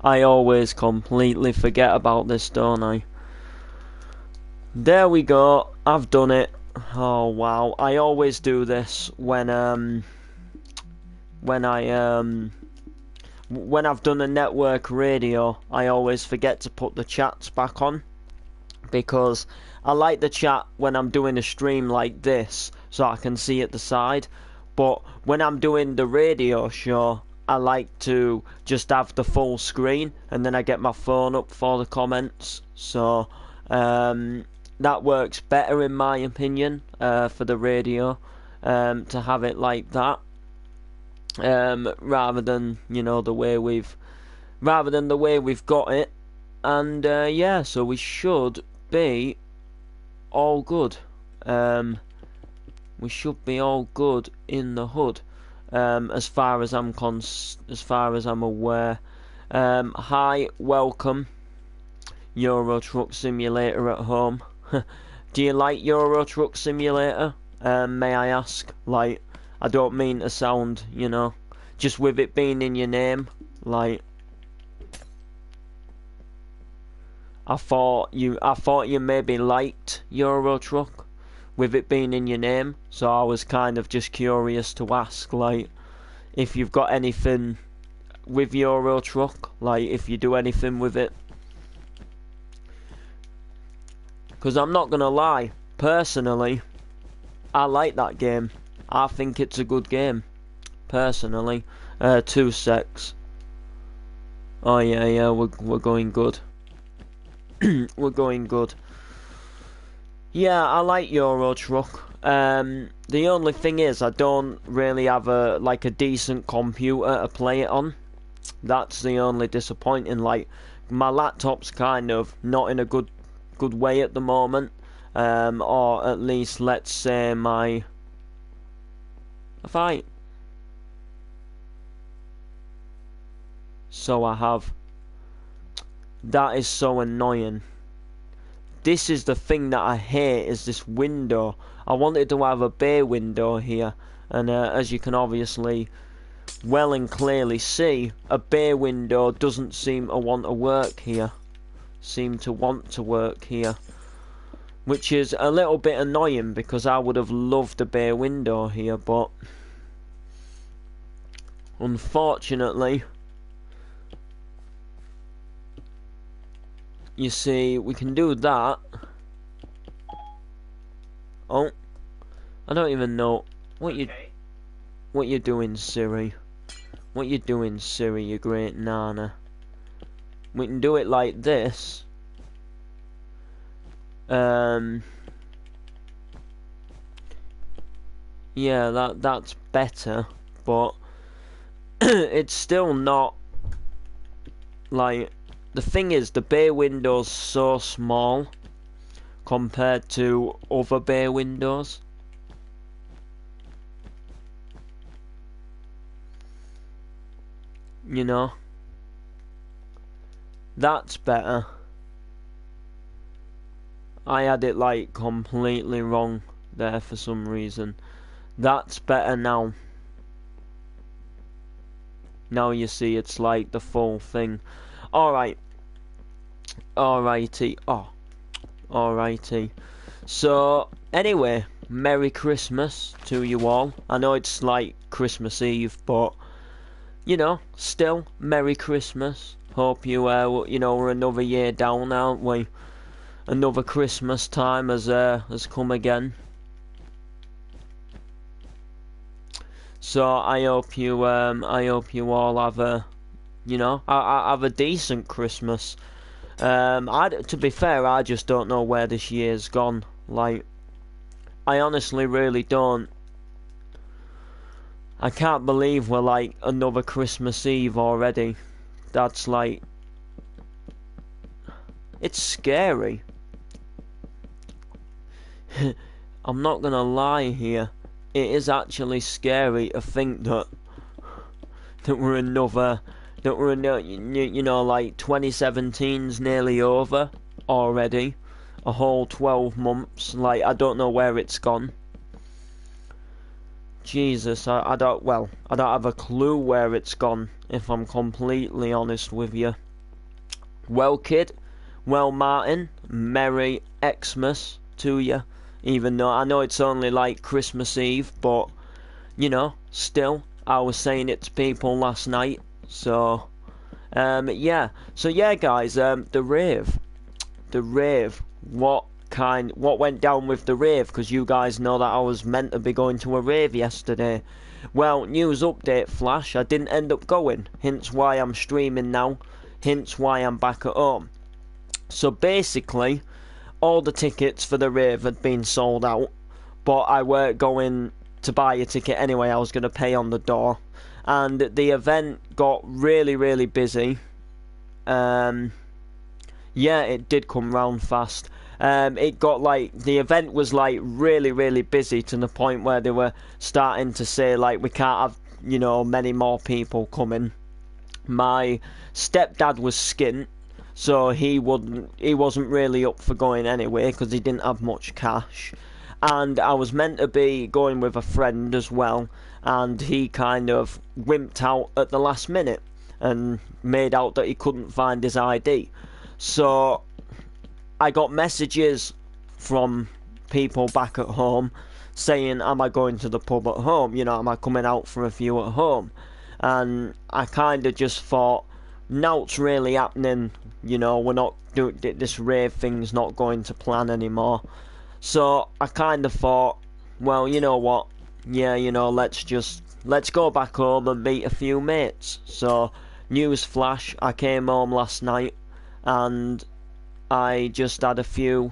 I always completely forget about this, don't I? There we go. I've done it. Oh wow! I always do this when when I've done a network radio. I always forget to put the chats back on because I like the chat when I'm doing a stream like this, so I can see at the side. But when I'm doing the radio show, I like to just have the full screen, and then I get my phone up for the comments. So that works better in my opinion for the radio, to have it like that, rather than the way we've got it. And yeah, so we should be all good. We should be all good in the hood, as far as I'm aware. Hi, welcome, Euro Truck Simulator at home. Do you like Euro Truck Simulator? May I ask? Like, I don't mean to sound, just with it being in your name, like. I thought you maybe liked Euro Truck with it being in your name, so I was kind of just curious to ask, like, if you've got anything with Euro Truck, like if you do anything with it. Because I'm not gonna lie, personally, I like that game. I think it's a good game, personally. 2 secs. Oh yeah, we're going good. We're going good. Yeah, I like Euro Truck. The only thing is, I don't really have a decent computer to play it on. That's the only disappointing. Like, my laptop's kind of not in a good way at the moment. Or at least, let's say So I have. That is so annoying. This is the thing that I hate, is this window. I wanted to have a bay window here, and as you can obviously well and clearly see, a bay window doesn't seem to want to work here. Which is a little bit annoying, because I would have loved a bay window here, but unfortunately, you see, we can do that. Oh, I don't even know what you're doing, Siri. What you doing, Siri, you great nana? We can do it like this. Yeah, that's better, but it's still not like. The thing is, the bay window's so small compared to other bay windows. You know? That's better. I had it like completely wrong there for some reason. That's better now. Now you see it's like the full thing. Alright. Alrighty. Oh. Alrighty. So, anyway, Merry Christmas to you all. I know it's like Christmas Eve, but, still, Merry Christmas. Hope you, we're another year down, aren't we? Another Christmas time has come again. So I hope you all have a, have a decent Christmas. To be fair, I just don't know where this year's gone. Like, I honestly really don't. I can't believe we're like another Christmas Eve already. That's like, it's scary. I'm not gonna lie here. It is actually scary to think that we're another. That we're like 2017's nearly over already. A whole 12 months. Like, I don't know where it's gone. Jesus, I don't have a clue where it's gone, if I'm completely honest with you. Well, kid, well, Martin, Merry Xmas to you. Even though I know it's only like Christmas Eve, but, you know, still, I was saying it to people last night. So, yeah. So, yeah, guys, the rave. What went down with the rave? Because you guys know that I was meant to be going to a rave yesterday. Well, news update flash, I didn't end up going, hence why I'm streaming now, hence why I'm back at home. So basically, all the tickets for the rave had been sold out, but I weren't going to buy a ticket anyway, I was going to pay on the door. And the event got really, really busy. Yeah, it did come round fast. It got like, the event was like really, really busy to the point where they were starting to say like, we can't have, you know, many more people coming. My stepdad was skint, so he wasn't really up for going anyway because he didn't have much cash. And I was meant to be going with a friend as well, and he kind of wimped out at the last minute and made out that he couldn't find his ID. So I got messages from people back at home saying, am I going to the pub at home? You know, am I coming out for a few at home? And I kind of just thought, now it's really happening. You know, we're not doing this rave thing's not going to plan anymore. So I kind of thought, well, you know what? Yeah, you know, let's go back home and meet a few mates. So, news flash, I came home last night and I just had a few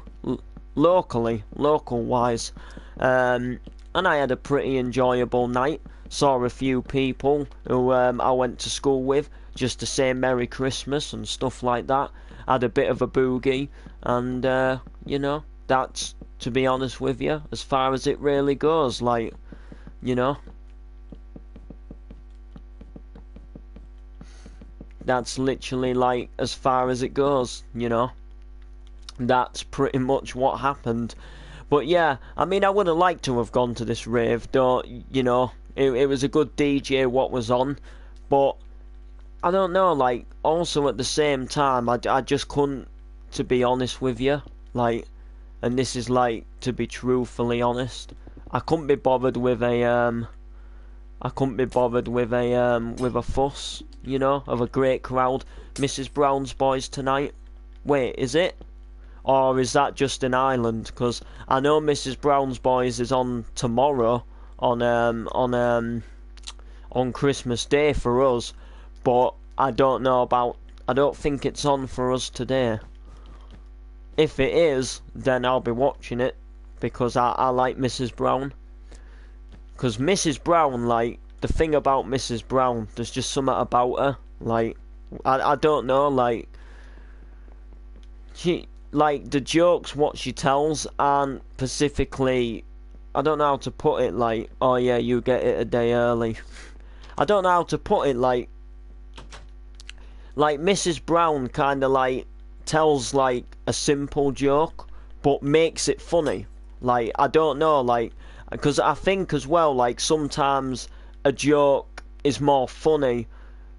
local wise, and I had a pretty enjoyable night. Saw a few people who I went to school with just to say Merry Christmas and stuff like that. Had a bit of a boogie, and you know, that's, to be honest with you, as far as it really goes. Like, you know, that's literally like as far as it goes, you know. That's pretty much what happened. But yeah, I mean, I would have liked to have gone to this rave, though, you know, it was a good DJ what was on, but I don't know, like, also at the same time, I just couldn't, to be honest with you, like, and this is like, to be truthfully honest, I couldn't be bothered with a fuss, you know, of a great crowd. Mrs. Brown's Boys tonight. Wait, is it? Or is that just in Ireland? Because I know Mrs. Brown's Boys is on tomorrow on Christmas Day for us, but I don't think it's on for us today. If it is, then I'll be watching it because I like Mrs. Brown. Because Mrs. Brown, like, the thing about Mrs. Brown, there's just something about her. Like, I don't know, like, like, the jokes what she tells aren't specifically, I don't know how to put it, like, oh yeah, you get it a day early. I don't know how to put it, like Mrs. Brown kind of, like, tells, like, a simple joke, but makes it funny. Like, I don't know, like, because I think as well, like, sometimes a joke is more funny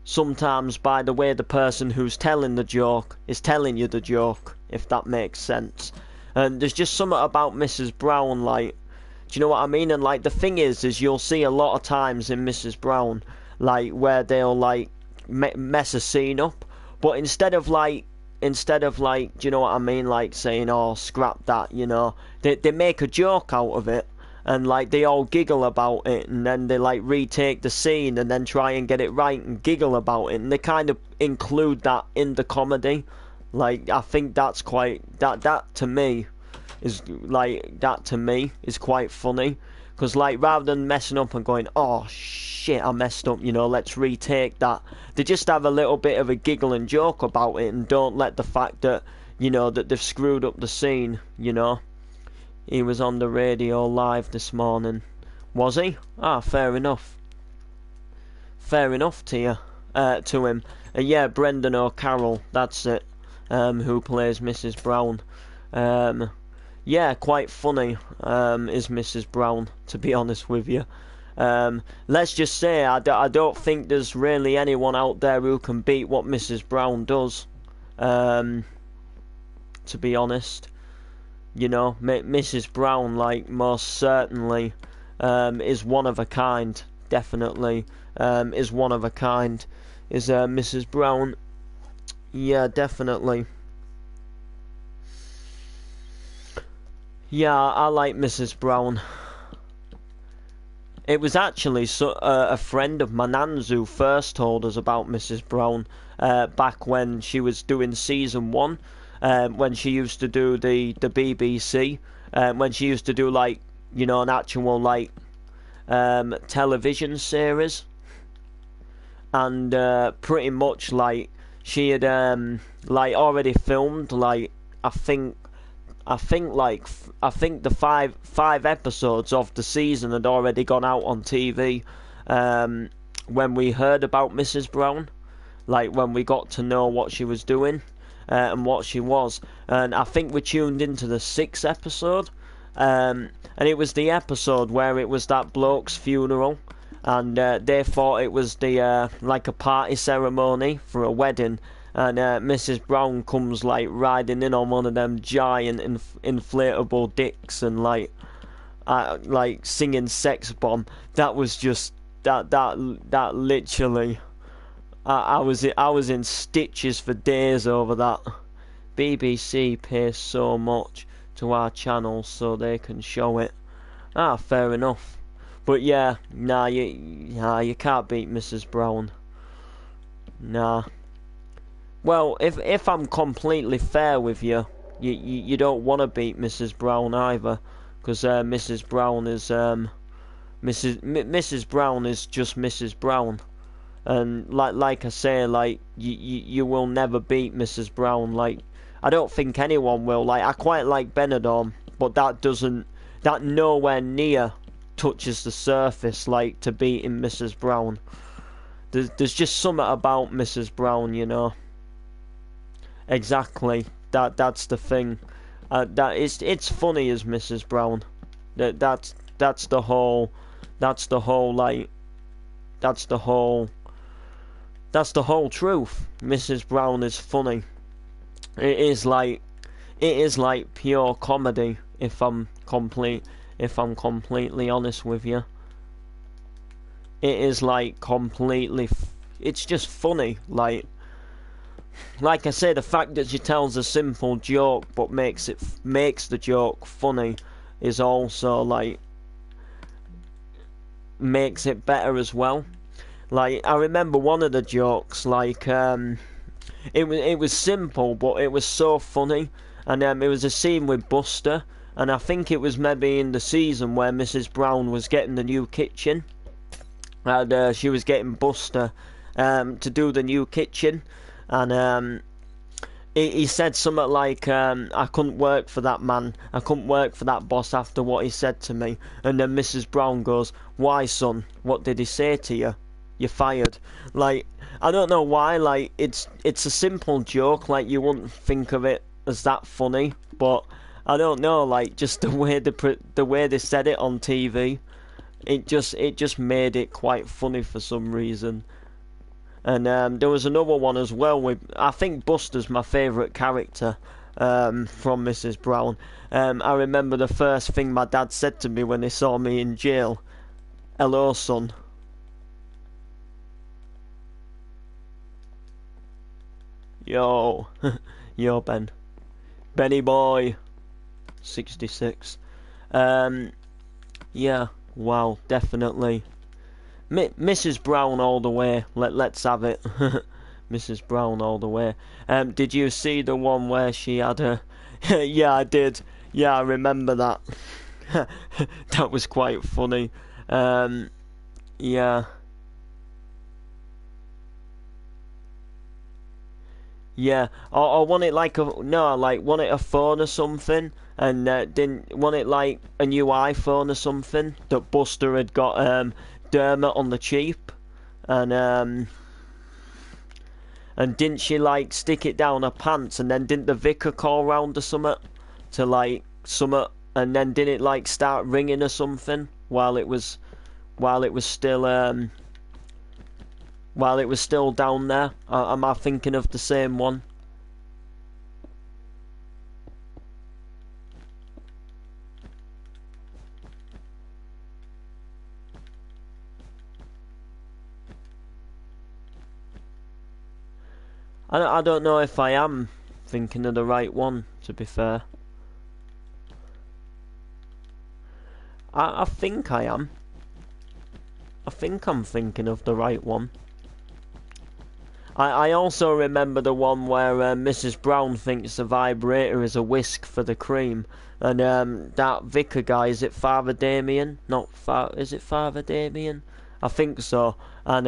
sometimes by the way the person who's telling the joke is telling you the joke, if that makes sense. And there's just something about Mrs. Brown, like, do you know what I mean? And, like, the thing is you'll see a lot of times in Mrs. Brown, like, where they'll, like, mess a scene up, but instead of like, do you know what I mean, like, saying, oh, scrap that, you know, they make a joke out of it, and, like, they all giggle about it, and then they, like, retake the scene and then try and get it right and giggle about it, and they kind of include that in the comedy. Like, I think that's quite, that to me is, like, that to me is quite funny, because, like, rather than messing up and going, oh shit, I messed up, you know, let's retake that, they just have a little bit of a giggle and joke about it, and don't let the fact that, you know, that they've screwed up the scene, you know. He was on the radio live this morning. Was he? Ah, fair enough. Fair enough to you, to him. Yeah, Brendan O'Carroll, that's it, who plays Mrs. Brown. Yeah, quite funny, is Mrs. Brown, to be honest with you. Let's just say, I don't think there's really anyone out there who can beat what Mrs. Brown does, To be honest, you know, Mrs. Brown, like, most certainly, is one of a kind. Definitely, is one of a kind. Is Mrs. Brown? Yeah, definitely. Yeah, I like Mrs. Brown. It was actually a friend of my nan's who first told us about Mrs. Brown back when she was doing season 1, when she used to do the BBC, when she used to do, like, you know, an actual, like, television series. And pretty much, like, she had like already filmed, like, I think the five episodes of the season had already gone out on TV when we heard about Mrs. Brown, like when we got to know what she was doing and what she was. And I think we tuned into the 6th episode, and it was the episode where it was that bloke's funeral, and they thought it was the like a party ceremony for a wedding. And Mrs. Brown comes, like, riding in on one of them giant inflatable dicks and like singing "Sex Bomb." That was just that literally. I was in stitches for days over that. BBC pays so much to our channel so they can show it. Ah, fair enough. But yeah, you can't beat Mrs. Brown. Nah. Well, if I'm completely fair with you, you don't want to beat Mrs. Brown either, because Mrs. Brown is Mrs. Brown is just Mrs. Brown, and like I say, like you will never beat Mrs. Brown. Like, I don't think anyone will. Like, I quite like Benidorm, but that nowhere near touches the surface, like, to beating Mrs. Brown. There's just something about Mrs. Brown, you know. Exactly. That's the thing. That it's funny as Mrs. Brown. That's the whole truth. Mrs. Brown is funny. It is like pure comedy. If I'm completely honest with you, it is like completely. It's just funny, Like I say, the fact that she tells a simple joke but makes the joke funny is also, like, makes it better as well. Like, I remember one of the jokes, like, it was simple but it was so funny, and it was a scene with Buster, and I think it was maybe in the season where Mrs. Brown was getting the new kitchen, and she was getting Buster to do the new kitchen. And he said something like, I couldn't work for that man, I couldn't work for that boss after what he said to me. And then Mrs. Brown goes, "Why, son? What did he say to you? You're fired." Like, I don't know why, like, it's a simple joke, like, you wouldn't think of it as that funny, but I don't know, like, just the way they said it on TV, it just made it quite funny for some reason. And there was another one as well with, I think Buster's my favourite character from Mrs. Brown. I remember the first thing my dad said to me when he saw me in jail. "Hello, son." Yo. Yo, Ben. Benny boy. 66. Yeah, wow, definitely. Mrs. Brown all the way. Let's have it. Mrs. Brown all the way. Did you see the one where she had a... Yeah, I did. Yeah, I remember that. That was quite funny. Yeah. Yeah. Or want it like a... No, like, want it a phone or something, and didn't want it like a new iPhone or something that Buster had got Dermot on the cheap, and didn't she, like, stick it down her pants, and then didn't the vicar call round or something to, like, something, and then didn't it, like, start ringing or something while it was still down there? Am I thinking of the same one? I don't know if I am thinking of the right one, to be fair. I think I am. I think I'm thinking of the right one. I also remember the one where Mrs. Brown thinks the vibrator is a whisk for the cream. And that vicar guy, is it Father Damien? Not is it Father Damien? I think so. And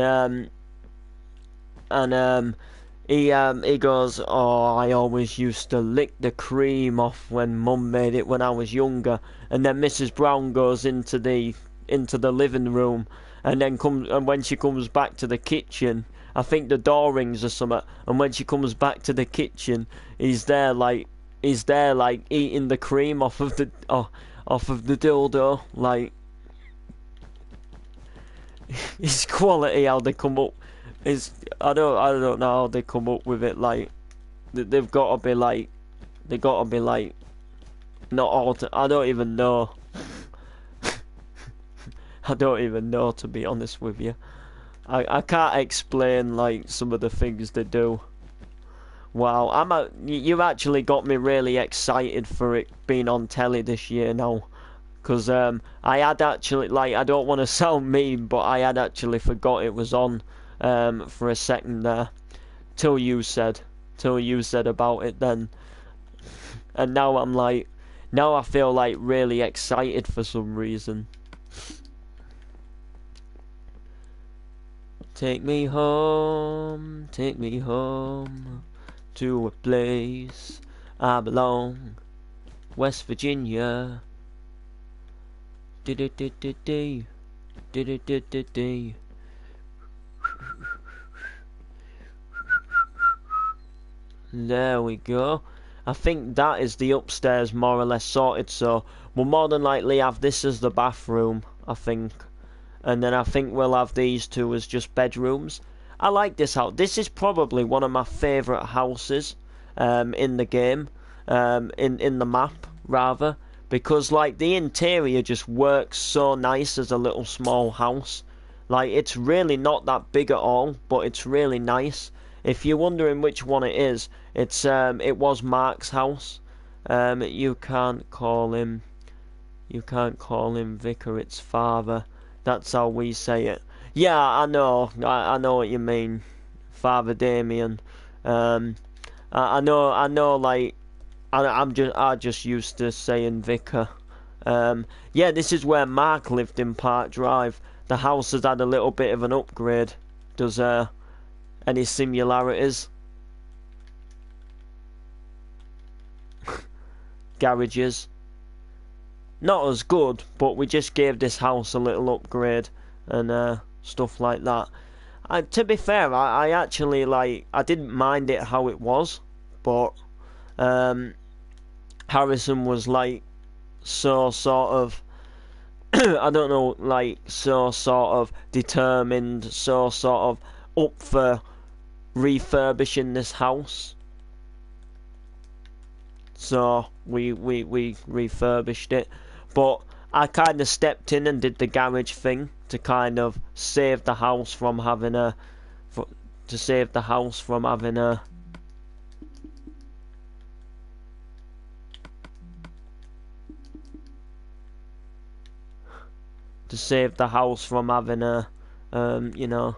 he goes, "Oh, I always used to lick the cream off when Mum made it when I was younger." And then Mrs. Brown goes into the living room, and then when she comes back to the kitchen, I think the door rings or something. And when she comes back to the kitchen, he's there like eating the cream off of the dildo. Like, it's quality how they come up. I don't know how they come up with it. Like, they've got to be like not all. I don't even know. I don't even know, to be honest with you. I can't explain like some of the things they do. Wow, you've actually got me really excited for it being on telly this year now. Because I had actually, like, I don't want to sound mean, but I had actually forgot it was on for a second there. Till you said about it then. And now I feel like really excited for some reason. Take me home to a place I belong, West Virginia. Did-it-did-did-dee. Did-it-did-did-dee. There we go. I think that is the upstairs more or less sorted, so we'll more than likely have this as the bathroom, I think. And then I think we'll have these two as just bedrooms. I like this house. This is probably one of my favourite houses in the game, in the map, rather. Because, like, the interior just works so nice as a little small house. Like, it's really not that big at all, but it's really nice. If you're wondering which one it is, it was Mark's house. You can't call him Vicar, it's Father. That's how we say it. Yeah, I know what you mean, Father Damien. I know, like, I just used to saying Vicar. Yeah, this is where Mark lived in Park Drive. The house has had a little bit of an upgrade. Does any similarities? Garages. Not as good, but we just gave this house a little upgrade and stuff like that. And to be fair, I actually I didn't mind it how it was, but Harrison was like so sort of I don't know, like so sort of determined, so sort of up for refurbishing this house. So we refurbished it. But I kind of stepped in and did the garage thing to kind of save the house from having a to save the house from having a you know.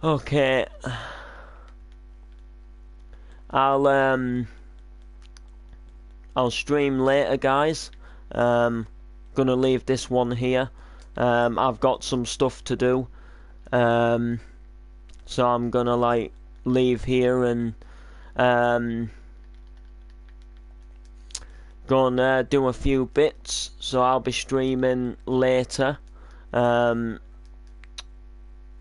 Okay. I'll stream later, guys. Gonna leave this one here. I've got some stuff to do. So I'm gonna like leave here and go and do a few bits. So I'll be streaming later.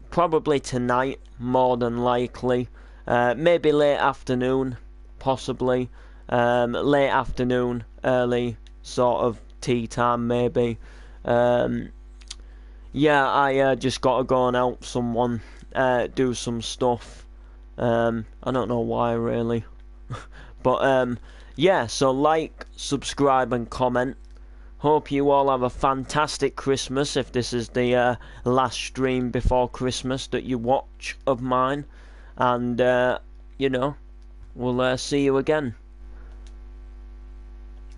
Probably tonight, more than likely. Maybe late afternoon, possibly. Late afternoon, early sort of tea time, maybe. Yeah, I just gotta go and help someone do some stuff. I don't know why really, But yeah, so like, subscribe and comment. Hope you all have a fantastic Christmas if this is the last stream before Christmas that you watch of mine. And, you know, we'll see you again.